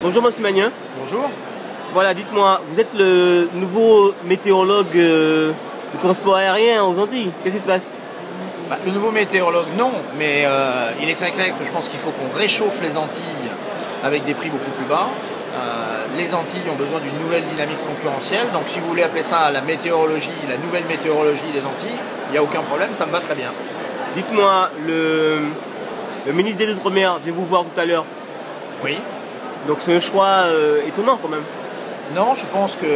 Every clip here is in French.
Bonjour Monsieur Magnin. Bonjour. Voilà, dites-moi, vous êtes le nouveau météorologue du transport aérien aux Antilles. Qu'est-ce qui se passe? Le nouveau météorologue, non, mais il est très clair que je pense qu'il faut qu'on réchauffe les Antilles avec des prix beaucoup plus bas. Les Antilles ont besoin d'une nouvelle dynamique concurrentielle, donc si vous voulez appeler ça la météorologie, la nouvelle météorologie des Antilles, il n'y a aucun problème, ça me va très bien. Dites-moi, le ministre des Outre-mer vient vous voir tout à l'heure. Oui. Donc c'est un choix étonnant quand même. Non, je pense que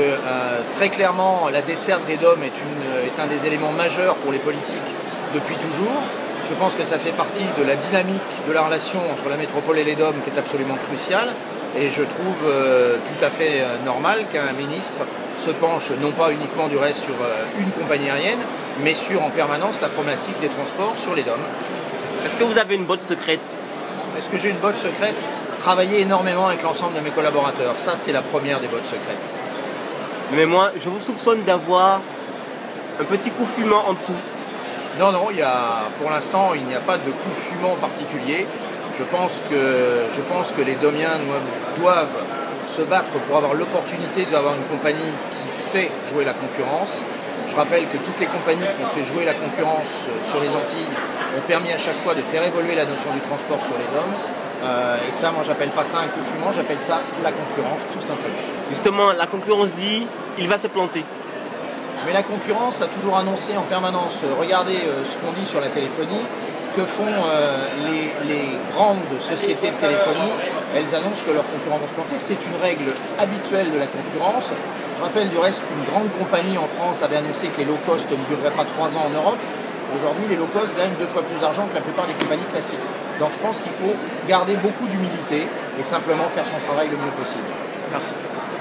très clairement la desserte des DOM est un des éléments majeurs pour les politiques depuis toujours. Je pense que ça fait partie de la dynamique de la relation entre la métropole et les DOM qui est absolument cruciale. Et je trouve tout à fait normal qu'un ministre se penche non pas uniquement du reste sur une compagnie aérienne, mais sur en permanence la problématique des transports sur les DOM. Est-ce que vous avez une botte secrète? Est-ce que j'ai une botte secrète? Travailler énormément avec l'ensemble de mes collaborateurs, ça c'est la première des bottes secrètes. Mais moi, je vous soupçonne d'avoir un petit coup fumant en dessous. Non, pour l'instant, il n'y a pas de coup fumant particulier. Je pense que les Domiens doivent se battre pour avoir l'opportunité d'avoir une compagnie qui fait jouer la concurrence. Je rappelle que toutes les compagnies qui ont fait jouer la concurrence sur les Antilles ont permis à chaque fois de faire évoluer la notion du transport sur les DOM. Et ça, moi, j'appelle pas ça un coup fumant, j'appelle ça la concurrence, tout simplement. Justement, la concurrence dit il va se planter. Mais la concurrence a toujours annoncé en permanence, regardez ce qu'on dit sur la téléphonie, que font les grandes sociétés de téléphonie, elles annoncent que leurs concurrents vont se planter. C'est une règle habituelle de la concurrence. Je rappelle du reste qu'une grande compagnie en France avait annoncé que les low cost ne dureraient pas 3 ans en Europe. Aujourd'hui, les low cost gagnent 2 fois plus d'argent que la plupart des compagnies classiques. Donc je pense qu'il faut garder beaucoup d'humilité et simplement faire son travail le mieux possible. Merci.